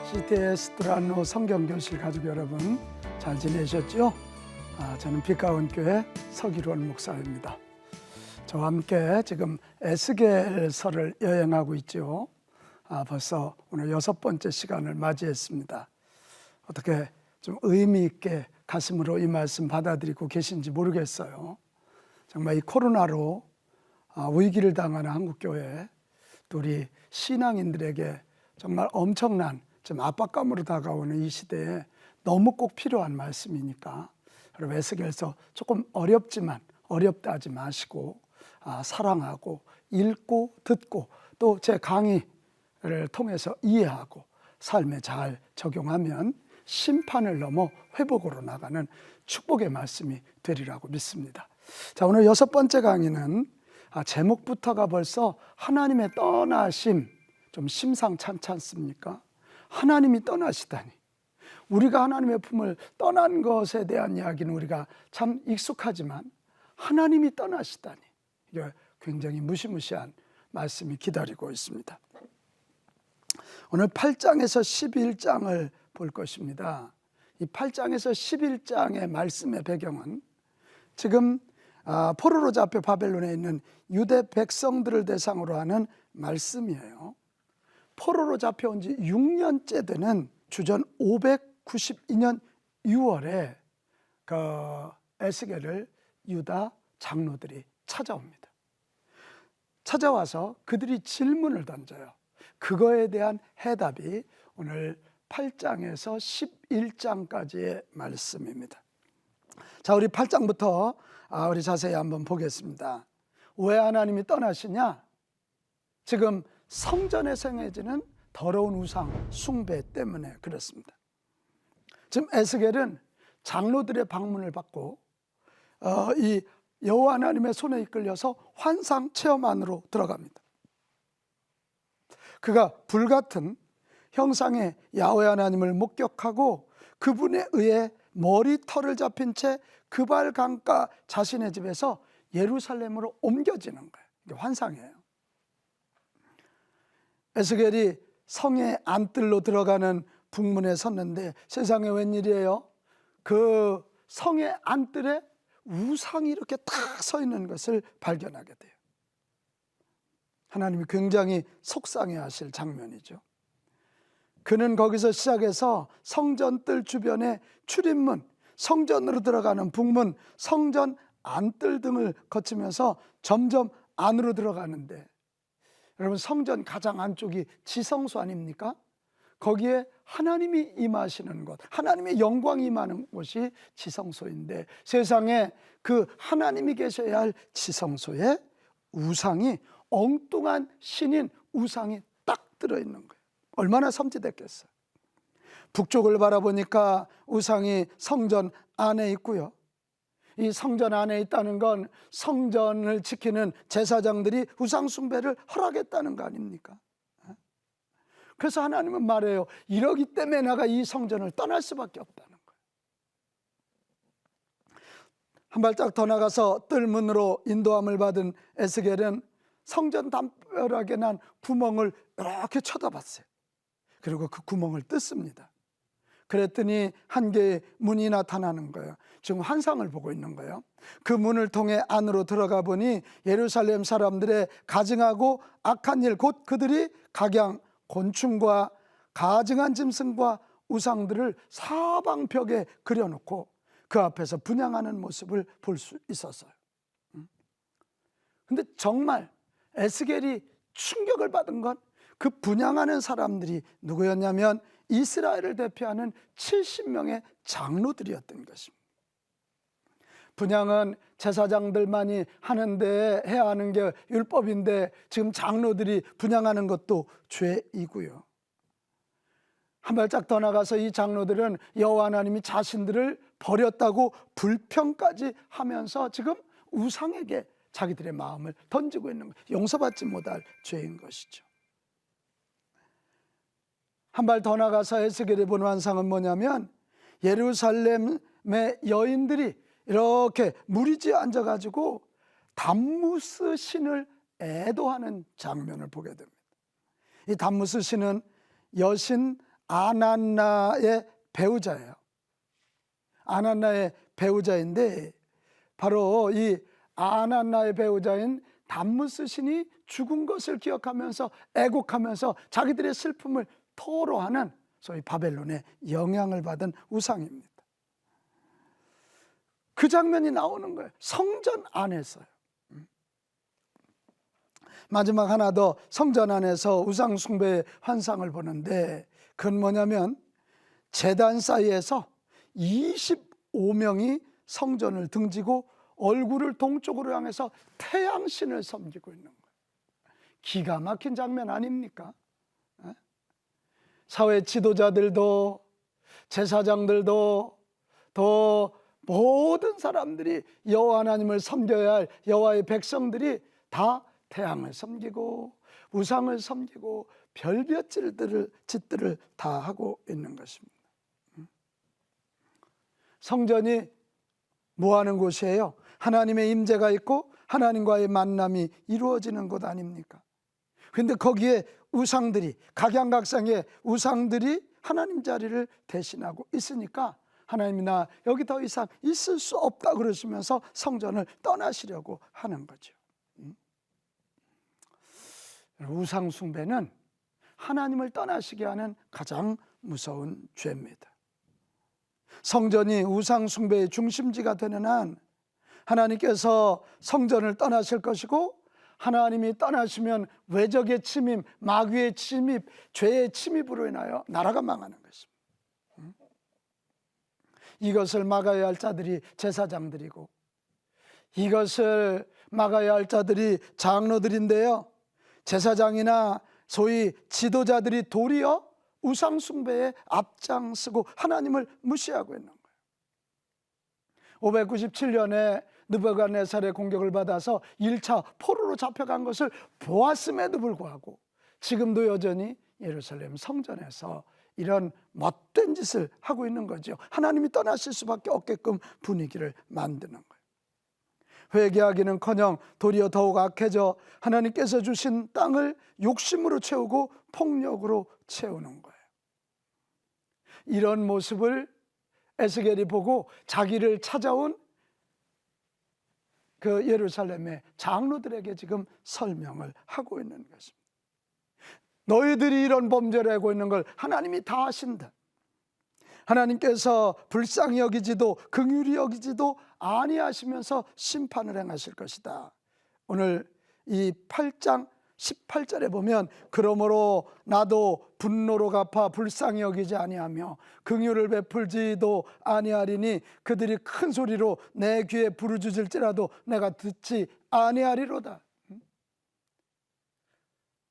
CTS 드란노 성경교실 가족 여러분 잘 지내셨죠? 저는 빛가운 교회 서기론 목사입니다. 저와 함께 지금 에스겔서를 여행하고 있죠. 벌써 오늘 6번째 시간을 맞이했습니다. 어떻게 좀 의미 있게 가슴으로 이 말씀 받아들이고 계신지 모르겠어요. 정말 이 코로나로 위기를 당하는 한국교회, 또 우리 신앙인들에게 정말 엄청난 좀 압박감으로 다가오는 이 시대에 너무 꼭 필요한 말씀이니까 여러분 에스겔서 조금 어렵지만 어렵다 하지 마시고 사랑하고 읽고 듣고 또 제 강의를 통해서 이해하고 삶에 잘 적용하면 심판을 넘어 회복으로 나가는 축복의 말씀이 되리라고 믿습니다. 자, 오늘 6번째 강의는 제목부터가 벌써 하나님의 떠나심, 좀 심상찮지 않습니까? 하나님이 떠나시다니. 우리가 하나님의 품을 떠난 것에 대한 이야기는 우리가 참 익숙하지만 하나님이 떠나시다니, 이게 굉장히 무시무시한 말씀이 기다리고 있습니다. 오늘 8장에서 11장을 볼 것입니다. 이 8장에서 11장의 말씀의 배경은 지금 포로로 잡혀 바벨론에 있는 유대 백성들을 대상으로 하는 말씀이에요. 포로로 잡혀온 지 6년째 되는 주전 592년 6월에 에스겔을 유다 장로들이 찾아옵니다. 찾아와서 그들이 질문을 던져요. 그거에 대한 해답이 오늘 8장에서 11장까지의 말씀입니다. 자, 우리 8장부터 우리 자세히 한번 보겠습니다. 왜 하나님이 떠나시냐? 지금 성전에 생해지는 더러운 우상 숭배 때문에 그렇습니다. 지금 에스겔은 장로들의 방문을 받고 이 여호와 하나님의 손에 이끌려서 환상 체험 안으로 들어갑니다. 그가 불같은 형상의 야훼 하나님을 목격하고 그분에 의해 머리털을 잡힌 채 그발 강가 자신의 집에서 예루살렘으로 옮겨지는 거예요. 이게 환상이에요. 에스겔이 성의 안뜰로 들어가는 북문에 섰는데 세상에 웬일이에요? 그 성의 안뜰에 우상이 이렇게 딱 서 있는 것을 발견하게 돼요. 하나님이 굉장히 속상해하실 장면이죠. 그는 거기서 시작해서 성전 뜰 주변에 출입문, 성전으로 들어가는 북문, 성전 안뜰 등을 거치면서 점점 안으로 들어가는데, 여러분 성전 가장 안쪽이 지성소 아닙니까? 거기에 하나님이 임하시는 곳, 하나님의 영광이 임하는 곳이 지성소인데, 세상에 그 하나님이 계셔야 할 지성소에 우상이, 엉뚱한 신인 우상이 딱 들어있는 거예요. 얼마나 섬찟했겠어요. 북쪽을 바라보니까 우상이 성전 안에 있고요. 이 성전 안에 있다는 건 성전을 지키는 제사장들이 우상 숭배를 허락했다는 거 아닙니까? 그래서 하나님은 말해요. 이러기 때문에 내가 이 성전을 떠날 수밖에 없다는 거예요. 한 발짝 더 나가서 뜰문으로 인도함을 받은 에스겔은 성전 담벼락에 난 구멍을 이렇게 쳐다봤어요. 그리고 그 구멍을 뜯습니다. 그랬더니 한 개의 문이 나타나는 거예요. 지금 환상을 보고 있는 거예요. 그 문을 통해 안으로 들어가 보니 예루살렘 사람들의 가증하고 악한 일, 곧 그들이 각양 곤충과 가증한 짐승과 우상들을 사방벽에 그려놓고 그 앞에서 분향하는 모습을 볼 수 있었어요. 근데 정말 에스겔이 충격을 받은 건 그 분향하는 사람들이 누구였냐면 이스라엘을 대표하는 70명의 장로들이었던 것입니다. 분향은 제사장들만이 하는데 해야 하는 게 율법인데 지금 장로들이 분향하는 것도 죄이고요. 한 발짝 더 나가서 이 장로들은 여호와 하나님이 자신들을 버렸다고 불평까지 하면서 지금 우상에게 자기들의 마음을 던지고 있는 거예요. 용서받지 못할 죄인 것이죠. 한 발 더 나가서 에스겔이 본 환상은 뭐냐면 예루살렘의 여인들이 이렇게 무리지에 앉아가지고 담무스 신을 애도하는 장면을 보게 됩니다. 이 담무스 신은 여신 아난나의 배우자예요. 아난나의 배우자인데 바로 이 아난나의 배우자인 담무스 신이 죽은 것을 기억하면서 애곡하면서 자기들의 슬픔을 토로하는 소위 바벨론의 영향을 받은 우상입니다. 그 장면이 나오는 거예요. 성전 안에서요. 마지막 하나 더, 성전 안에서 우상 숭배의 환상을 보는데 그건 뭐냐면 제단 사이에서 25명이 성전을 등지고 얼굴을 동쪽으로 향해서 태양신을 섬기고 있는 거예요. 기가 막힌 장면 아닙니까? 사회 지도자들도 제사장들도 또 모든 사람들이 여호와 하나님을 섬겨야 할 여호와의 백성들이 다 태양을 섬기고 우상을 섬기고 별별 짓들을 다 하고 있는 것입니다. 성전이 뭐 하는 곳이에요? 하나님의 임재가 있고 하나님과의 만남이 이루어지는 곳 아닙니까? 그런데 거기에 우상들이, 각양각색의 우상들이 하나님 자리를 대신하고 있으니까 하나님이 나 여기 더 이상 있을 수 없다 그러시면서 성전을 떠나시려고 하는 거죠. 우상 숭배는 하나님을 떠나시게 하는 가장 무서운 죄입니다. 성전이 우상 숭배의 중심지가 되는 한 하나님께서 성전을 떠나실 것이고, 하나님이 떠나시면 외적의 침입, 마귀의 침입, 죄의 침입으로 인하여 나라가 망하는 것입니다. 이것을 막아야 할 자들이 제사장들이고 이것을 막아야 할 자들이 장로들인데요, 제사장이나 소위 지도자들이 도리어 우상 숭배에 앞장서고 하나님을 무시하고 있는 거예요. 597년에 느부갓네살의 공격을 받아서 1차 포로로 잡혀간 것을 보았음에도 불구하고 지금도 여전히 예루살렘 성전에서 이런 못된 짓을 하고 있는 거죠. 하나님이 떠나실 수밖에 없게끔 분위기를 만드는 거예요. 회개하기는커녕 도리어 더욱 악해져 하나님께서 주신 땅을 욕심으로 채우고 폭력으로 채우는 거예요. 이런 모습을 에스겔이 보고 자기를 찾아온 그 예루살렘의 장로들에게 지금 설명을 하고 있는 것입니다. 너희들이 이런 범죄를 하고 있는 걸 하나님이 다 아신다. 하나님께서 불쌍히 여기지도 긍휼히 여기지도 아니하시면서 심판을 행하실 것이다. 오늘 이 8장 18절에 보면 그러므로 나도 분노로 갚아 불쌍히 여기지 아니하며 긍휼을 베풀지도 아니하리니 그들이 큰 소리로 내 귀에 부르짖을지라도 내가 듣지 아니하리로다.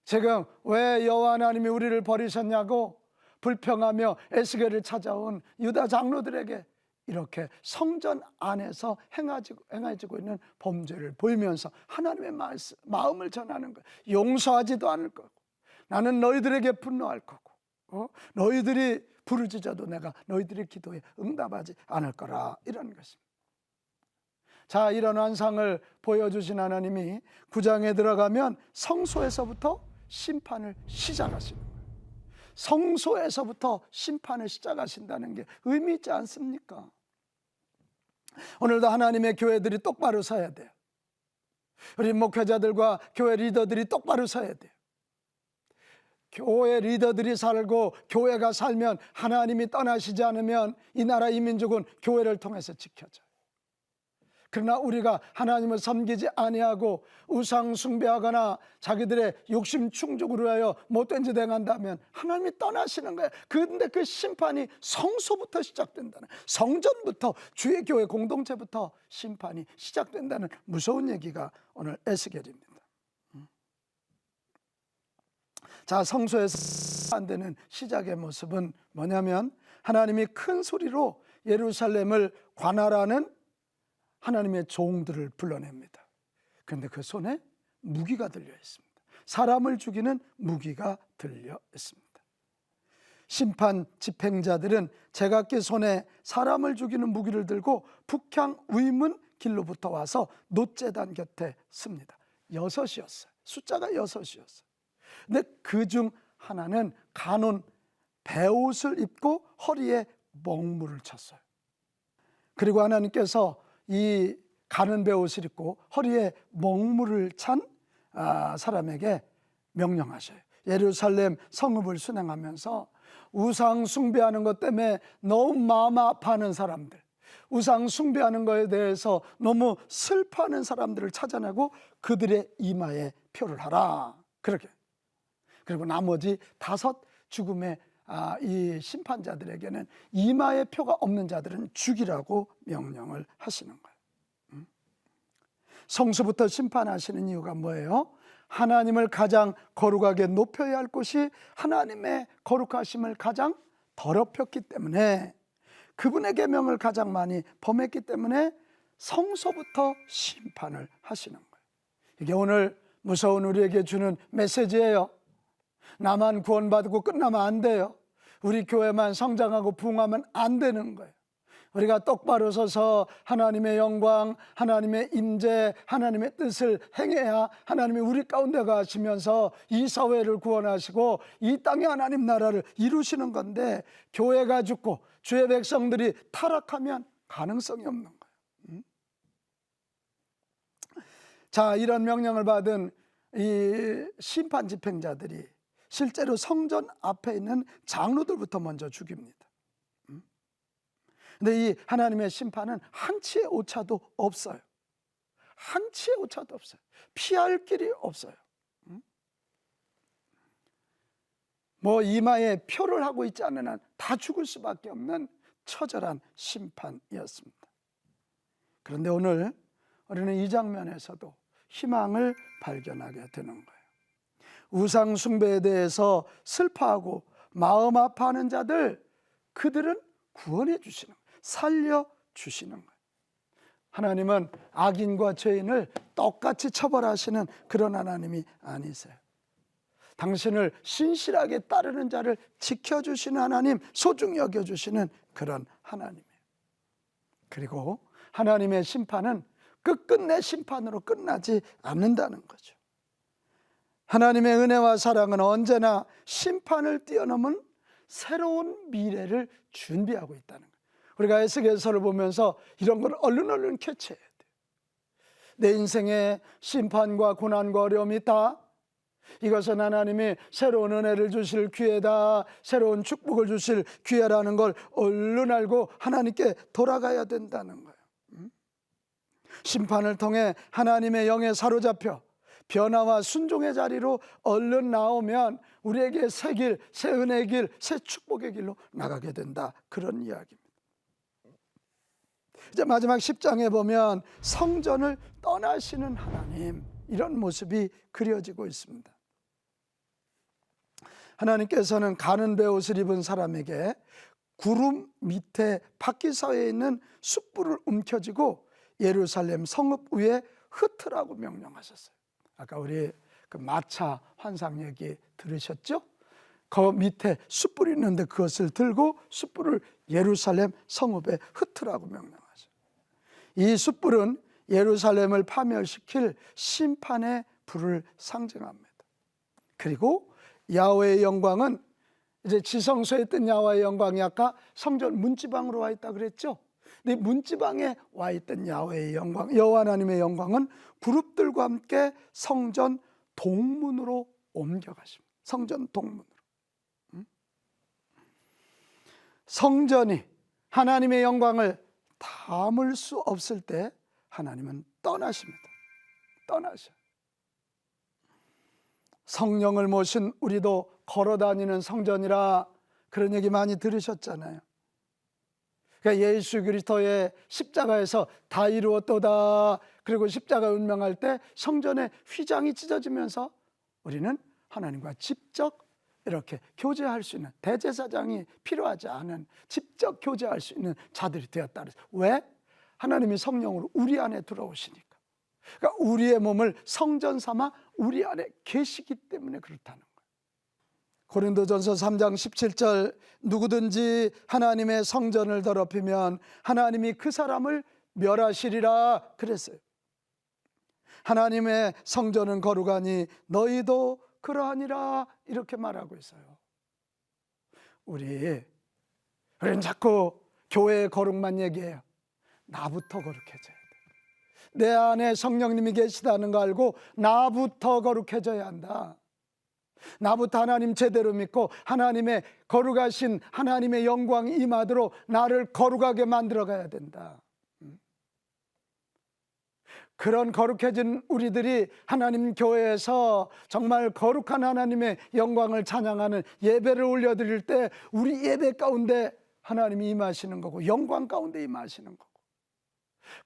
지금 왜 여호와 하나님이 우리를 버리셨냐고 불평하며 에스겔을 찾아온 유다 장로들에게 이렇게 성전 안에서 행해지고 있는 범죄를 보이면서 하나님의 마음을 전하는 거예요. 용서하지도 않을 거고, 나는 너희들에게 분노할 거고, 너희들이 부르짖어도 내가 너희들의 기도에 응답하지 않을 거라, 이런 것입니다. 자, 이런 환상을 보여주신 하나님이 9장에 들어가면 성소에서부터 심판을 시작하시는 거예요. 성소에서부터 심판을 시작하신다는 게 의미 있지 않습니까? 오늘도 하나님의 교회들이 똑바로 서야 돼요. 우리 목회자들과 교회 리더들이 똑바로 서야 돼요. 교회 리더들이 살고 교회가 살면, 하나님이 떠나시지 않으면 이 나라 이 민족은 교회를 통해서 지켜져요. 그러나 우리가 하나님을 섬기지 아니하고 우상 숭배하거나 자기들의 욕심 충족을 위하여 못된 짓 행한다면 하나님이 떠나시는 거예요. 그런데 그 심판이 성소부터 시작된다는, 성전부터, 주의 교회 공동체부터 심판이 시작된다는 무서운 얘기가 오늘 에스겔입니다. 자, 성소에서 안 되는 시작의 모습은 뭐냐면 하나님이 큰 소리로 예루살렘을 관할하는 하나님의 종들을 불러냅니다. 그런데 그 손에 무기가 들려 있습니다. 사람을 죽이는 무기가 들려 있습니다. 심판 집행자들은 제각기 손에 사람을 죽이는 무기를 들고 북향 위문 길로부터 와서 놋제단 곁에 씁니다. 6이었어요. 숫자가 6이었어요. 근데 그중 하나는 가논 베옷을 입고 허리에 먹물을 쳤어요. 그리고 하나님께서 이 가는 베옷을 입고 허리에 먹물을 찬 사람에게 명령하셔요. 예루살렘 성읍을 순행하면서 우상 숭배하는 것 때문에 너무 마음 아파하는 사람들, 우상 숭배하는 것에 대해서 너무 슬퍼하는 사람들을 찾아내고 그들의 이마에 표를 하라. 그렇게. 그리고 나머지 5 죽음의 이 심판자들에게는 이마에 표가 없는 자들은 죽이라고 명령을 하시는 거예요. 성수부터 심판하시는 이유가 뭐예요? 하나님을 가장 거룩하게 높여야 할 곳이 하나님의 거룩하심을 가장 더럽혔기 때문에, 그분의 계명을 가장 많이 범했기 때문에 성소부터 심판을 하시는 거예요. 이게 오늘 무서운 우리에게 주는 메시지예요. 나만 구원받고 끝나면 안 돼요. 우리 교회만 성장하고 부흥하면 안 되는 거예요. 우리가 똑바로 서서 하나님의 영광, 하나님의 임재, 하나님의 뜻을 행해야 하나님이 우리 가운데 가시면서 이 사회를 구원하시고 이 땅의 하나님 나라를 이루시는 건데, 교회가 죽고 주의 백성들이 타락하면 가능성이 없는 거예요. 자, 이런 명령을 받은 이 심판 집행자들이 실제로 성전 앞에 있는 장로들부터 먼저 죽입니다. 근데 이 하나님의 심판은 한치의 오차도 없어요. 한치의 오차도 없어요. 피할 길이 없어요. 뭐 이마에 표를 하고 있지 않는 한 다 죽을 수밖에 없는 처절한 심판이었습니다. 그런데 오늘 우리는 이 장면에서도 희망을 발견하게 되는 거예요. 우상 숭배에 대해서 슬퍼하고 마음 아파하는 자들, 그들은 구원해 주시는 거예요. 살려주시는 거예요. 하나님은 악인과 죄인을 똑같이 처벌하시는 그런 하나님이 아니세요. 당신을 신실하게 따르는 자를 지켜주시는 하나님, 소중히 여겨주시는 그런 하나님이에요. 그리고 하나님의 심판은 끝끝내 심판으로 끝나지 않는다는 거죠. 하나님의 은혜와 사랑은 언제나 심판을 뛰어넘은 새로운 미래를 준비하고 있다는 거예요. 우리가 에스겔서를 보면서 이런 걸 얼른 캐치해야 돼요. 내 인생에 심판과 고난과 어려움이 있다. 이것은 하나님이 새로운 은혜를 주실 기회다, 새로운 축복을 주실 기회라는 걸 얼른 알고 하나님께 돌아가야 된다는 거예요. 심판을 통해 하나님의 영에 사로잡혀 변화와 순종의 자리로 얼른 나오면 우리에게 새 길, 새 은혜의 길, 새 축복의 길로 나가게 된다, 그런 이야기입니다. 이제 마지막 10장에 보면 성전을 떠나시는 하나님, 이런 모습이 그려지고 있습니다. 하나님께서는 가는 베옷을 입은 사람에게 구름 밑에 바퀴서에 있는 숯불을 움켜쥐고 예루살렘 성읍 위에 흩으라고 명령하셨어요. 아까 우리 그 마차 환상 얘기 들으셨죠? 그 밑에 숯불이 있는데 그것을 들고 숯불을 예루살렘 성읍에 흩으라고 명령하죠. 이 숯불은 예루살렘을 파멸시킬 심판의 불을 상징합니다. 그리고 야훼의 영광은, 이제 지성소에 있던 야훼의 영광이 아까 성전 문지방으로 와 있다 그랬죠? 근데 문지방에 와 있던 야훼의 영광, 여호와 하나님의 영광은 그룹들과 함께 성전 동문으로 옮겨가십니다. 성전 동문으로. 성전이 하나님의 영광을 담을 수 없을 때 하나님은 떠나십니다. 떠나셔. 성령을 모신 우리도 걸어다니는 성전이라, 그런 얘기 많이 들으셨잖아요. 그러니까 예수 그리스도의 십자가에서 다 이루었도다, 그리고 십자가 운명할 때 성전의 휘장이 찢어지면서 우리는 하나님과 직접 이렇게 교제할 수 있는, 대제사장이 필요하지 않은 직접 교제할 수 있는 자들이 되었다. 왜? 하나님이 성령으로 우리 안에 들어오시니까. 그러니까 우리의 몸을 성전 삼아 우리 안에 계시기 때문에 그렇다는 거예요. 고린도전서 3장 17절, 누구든지 하나님의 성전을 더럽히면 하나님이 그 사람을 멸하시리라 그랬어요. 하나님의 성전은 거룩하니 너희도 그러하니라, 이렇게 말하고 있어요. 우리는 자꾸 교회의 거룩만 얘기해요. 나부터 거룩해져야 돼. 내 안에 성령님이 계시다는 거 알고 나부터 거룩해져야 한다. 나부터 하나님 제대로 믿고 하나님의 거룩하신 하나님의 영광이 임하도록 나를 거룩하게 만들어 가야 된다. 그런 거룩해진 우리들이 하나님 교회에서 정말 거룩한 하나님의 영광을 찬양하는 예배를 올려드릴 때 우리 예배 가운데 하나님이 임하시는 거고 영광 가운데 임하시는 거고,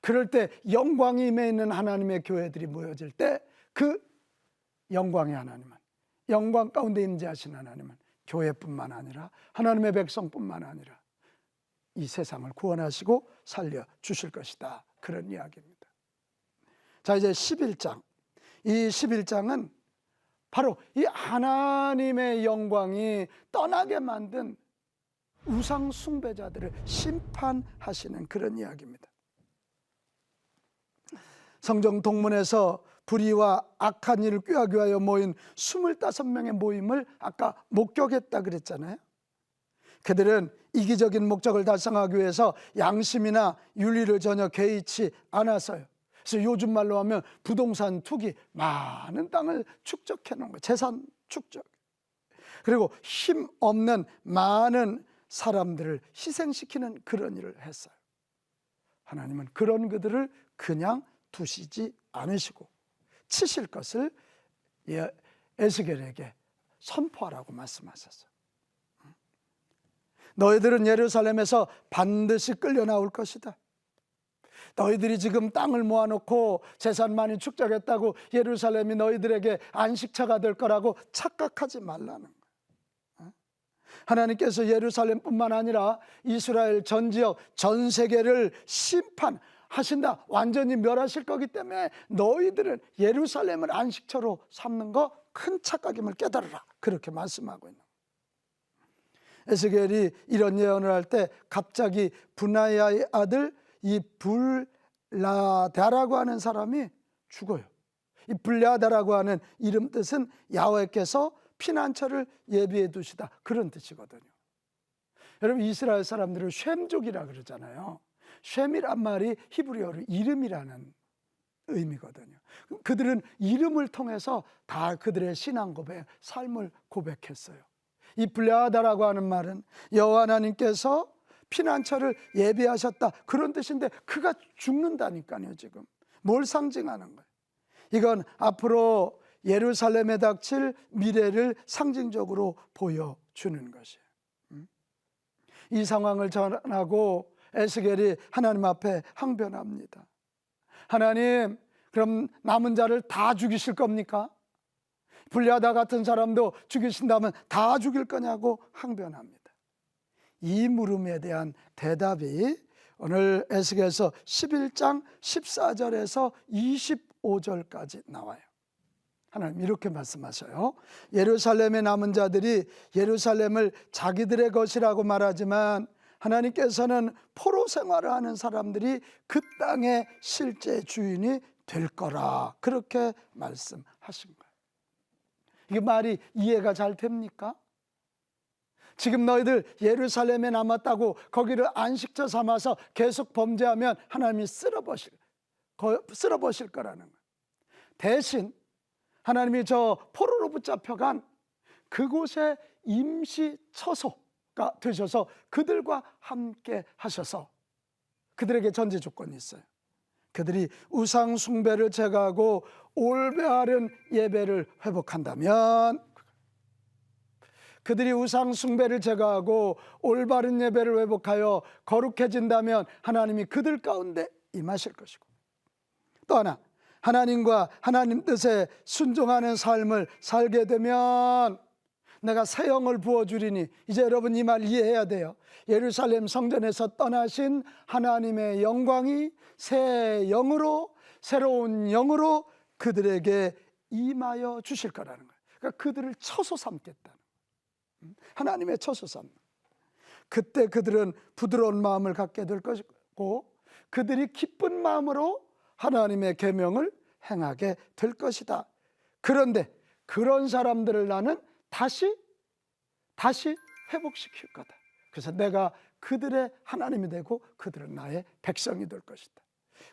그럴 때 영광이 임해 있는 하나님의 교회들이 모여질 때 그 영광의 하나님은, 영광 가운데 임재하신 하나님은 교회뿐만 아니라 하나님의 백성뿐만 아니라 이 세상을 구원하시고 살려주실 것이다. 그런 이야기입니다. 자, 이제 11장. 이 11장은 바로 이 하나님의 영광이 떠나게 만든 우상 숭배자들을 심판하시는 그런 이야기입니다. 성경 동문에서 불의와 악한 일을 꾀하기 위하여 모인 25명의 모임을 아까 목격했다 그랬잖아요. 그들은 이기적인 목적을 달성하기 위해서 양심이나 윤리를 전혀 개의치 않아서요. 그래서 요즘 말로 하면 부동산 투기, 많은 땅을 축적해 놓은 거예요. 재산 축적. 그리고 힘없는 많은 사람들을 희생시키는 그런 일을 했어요. 하나님은 그런 그들을 그냥 두시지 않으시고 치실 것을 에스겔에게 선포하라고 말씀하셨어요. 너희들은 예루살렘에서 반드시 끌려 나올 것이다. 너희들이 지금 땅을 모아놓고 재산 많이 축적했다고 예루살렘이 너희들에게 안식처가 될 거라고 착각하지 말라는 거예요. 하나님께서 예루살렘뿐만 아니라 이스라엘 전 지역, 전 세계를 심판하신다. 완전히 멸하실 거기 때문에 너희들은 예루살렘을 안식처로 삼는 거 큰 착각임을 깨달으라. 그렇게 말씀하고 있는 거예요. 에스겔이 이런 예언을 할 때 갑자기 분하야의 아들 이 불라다라고 하는 사람이 죽어요. 이 불라다라고 하는 이름 뜻은 야훼께서 피난처를 예비해 두시다, 그런 뜻이거든요. 여러분, 이스라엘 사람들을 쉔족이라 그러잖아요. 쉔이란 말이 히브리어로 이름이라는 의미거든요. 그들은 이름을 통해서 다 그들의 신앙 고백, 삶을 고백했어요. 이 불라다라고 하는 말은 여호와 하나님께서 피난처를 예비하셨다, 그런 뜻인데 그가 죽는다니까요. 지금 뭘 상징하는 거예요? 이건 앞으로 예루살렘에 닥칠 미래를 상징적으로 보여주는 것이에요. 이 상황을 전하고 에스겔이 하나님 앞에 항변합니다. 하나님, 그럼 남은 자를 다 죽이실 겁니까? 불리하다 같은 사람도 죽이신다면 다 죽일 거냐고 항변합니다. 이 물음에 대한 대답이 오늘 에스겔서 11장 14절에서 25절까지 나와요. 하나님 이렇게 말씀하셔요. 예루살렘의 남은 자들이 예루살렘을 자기들의 것이라고 말하지만 하나님께서는 포로 생활을 하는 사람들이 그 땅의 실제 주인이 될 거라, 그렇게 말씀하신 거예요. 이게 말이 이해가 잘 됩니까? 지금 너희들 예루살렘에 남았다고 거기를 안식처 삼아서 계속 범죄하면 하나님이 쓸어버실 거라는 거예요. 대신 하나님이 저 포로로 붙잡혀간 그곳에 임시 처소가 되셔서 그들과 함께 하셔서 그들에게 전제 조건이 있어요. 그들이 우상 숭배를 제거하고 올바른 예배를 회복한다면, 그들이 우상 숭배를 제거하고 올바른 예배를 회복하여 거룩해진다면 하나님이 그들 가운데 임하실 것이고, 또 하나, 하나님과 하나님 뜻에 순종하는 삶을 살게 되면 내가 새 영을 부어주리니, 이제 여러분 이 말 이해해야 돼요. 예루살렘 성전에서 떠나신 하나님의 영광이 새 영으로, 새로운 영으로 그들에게 임하여 주실 거라는 거예요. 그러니까 그들을 처소 삼겠다는 거예요. 하나님의 처소 삼는. 그때 그들은 부드러운 마음을 갖게 될 것이고 그들이 기쁜 마음으로 하나님의 계명을 행하게 될 것이다. 그런데 그런 사람들을 나는 다시 회복시킬 거다. 그래서 내가 그들의 하나님이 되고 그들은 나의 백성이 될 것이다.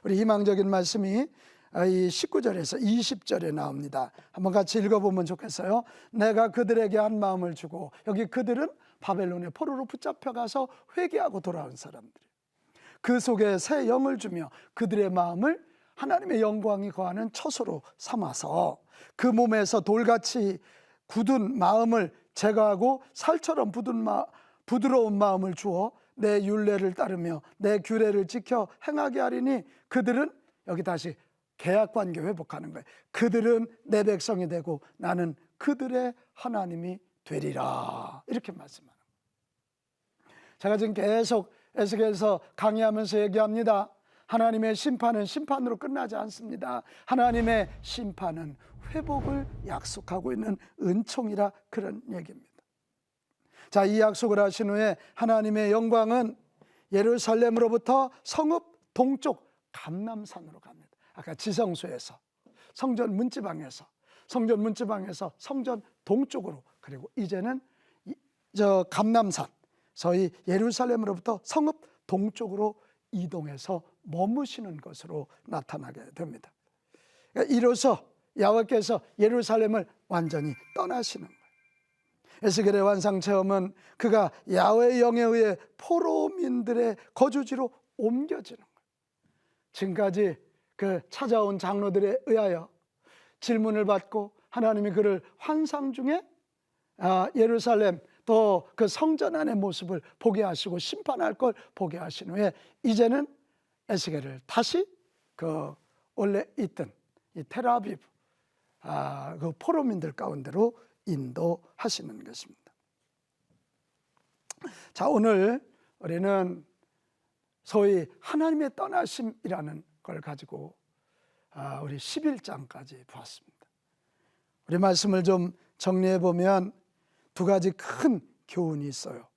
우리 희망적인 말씀이 이 19절에서 20절에 나옵니다. 한번 같이 읽어보면 좋겠어요. 내가 그들에게 한 마음을 주고, 여기 그들은 바벨론의 포로로 붙잡혀가서 회개하고 돌아온 사람들이에요. 그 속에 새 영을 주며 그들의 마음을 하나님의 영광이 거하는 처소로 삼아서 그 몸에서 돌같이 굳은 마음을 제거하고 살처럼 부드러운 마음을 주어 내 율례를 따르며 내 규례를 지켜 행하게 하리니 그들은, 여기 다시 계약관계 회복하는 거예요. 그들은 내 백성이 되고 나는 그들의 하나님이 되리라, 이렇게 말씀하는 거예요. 제가 지금 계속 에스겔서 강의하면서 얘기합니다. 하나님의 심판은 심판으로 끝나지 않습니다. 하나님의 심판은 회복을 약속하고 있는 은총이라, 그런 얘기입니다. 자, 이 약속을 하신 후에 하나님의 영광은 예루살렘으로부터 성읍 동쪽 감람산으로 갑니다. 아까 지성소에서, 성전 문지방에서 성전 동쪽으로, 그리고 이제는 저 감람산, 저희 예루살렘으로부터 성읍 동쪽으로 이동해서 머무시는 것으로 나타나게 됩니다. 그러니까 이로써 야훼께서 예루살렘을 완전히 떠나시는 거예요. 에스겔의 환상체험은 그가 야훼의 영에 의해 포로민들의 거주지로 옮겨지는 거예요. 지금까지 그 찾아온 장로들에 의하여 질문을 받고 하나님이 그를 환상 중에 예루살렘 또 그 성전 안의 모습을 보게 하시고 심판할 걸 보게 하신 후에 이제는 에스겔을 다시 그 원래 있던 이 텔아비브 그 포로민들 가운데로 인도하시는 것입니다. 자, 오늘 우리는 소위 하나님의 떠나심이라는 걸 가지고 우리 11장까지 보았습니다. 우리 말씀을 좀 정리해 보면 두 가지 큰 교훈이 있어요.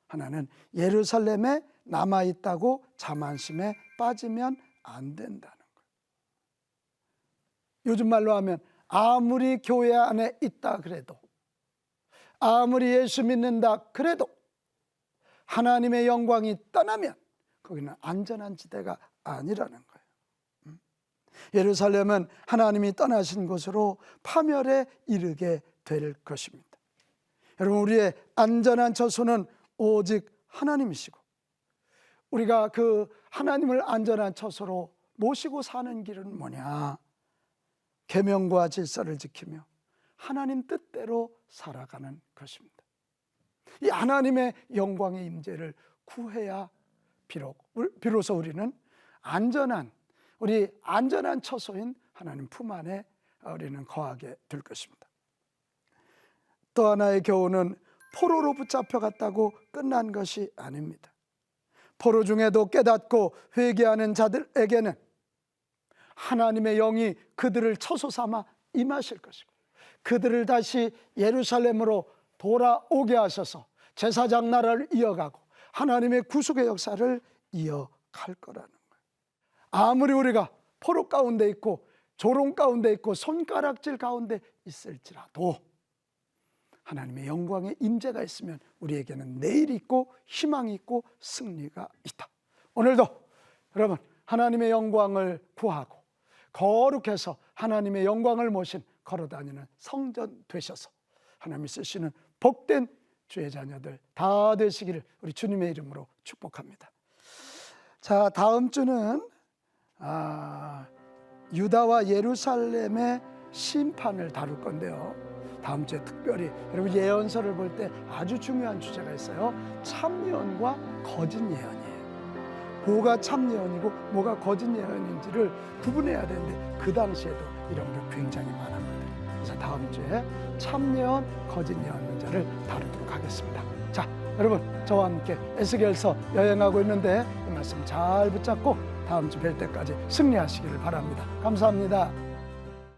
하나는 예루살렘에 남아있다고 자만심에 빠지면 안 된다는 거예요. 요즘 말로 하면 아무리 교회 안에 있다 그래도, 아무리 예수 믿는다 그래도 하나님의 영광이 떠나면 거기는 안전한 지대가 아니라는 거예요. 예루살렘은 하나님이 떠나신 곳으로 파멸에 이르게 될 것입니다. 여러분, 우리의 안전한 처소는 오직 하나님이시고, 우리가 그 하나님을 안전한 처소로 모시고 사는 길은 뭐냐? 계명과 질서를 지키며 하나님 뜻대로 살아가는 것입니다. 이 하나님의 영광의 임재를 구해야 비로소 우리는 우리 안전한 처소인 하나님 품 안에 우리는 거하게 될 것입니다. 또 하나의 교훈은 포로로 붙잡혀갔다고 끝난 것이 아닙니다. 포로 중에도 깨닫고 회개하는 자들에게는 하나님의 영이 그들을 처소 삼아 임하실 것이고, 그들을 다시 예루살렘으로 돌아오게 하셔서 제사장 나라를 이어가고 하나님의 구속의 역사를 이어갈 거라는 거예요. 아무리 우리가 포로 가운데 있고 조롱 가운데 있고 손가락질 가운데 있을지라도 하나님의 영광의 임재가 있으면 우리에게는 내일이 있고 희망이 있고 승리가 있다. 오늘도 여러분, 하나님의 영광을 구하고 거룩해서 하나님의 영광을 모신 걸어다니는 성전 되셔서 하나님이 쓰시는 복된 주의 자녀들 다 되시기를 우리 주님의 이름으로 축복합니다. 자, 다음 주는 유다와 예루살렘의 심판을 다룰 건데요, 다음 주에 특별히 여러분 예언서를 볼 때 아주 중요한 주제가 있어요. 참예언과 거짓 예언이에요. 뭐가 참 예언이고 뭐가 거짓 예언인지를 구분해야 되는데 그 당시에도 이런 게 굉장히 많았거든요. 그래서 다음 주에 참 예언, 거짓 예언 문제를 다루도록 하겠습니다. 자, 여러분, 저와 함께 에스겔서 여행하고 있는데 이 말씀 잘 붙잡고 다음 주 뵐 때까지 승리하시기를 바랍니다. 감사합니다.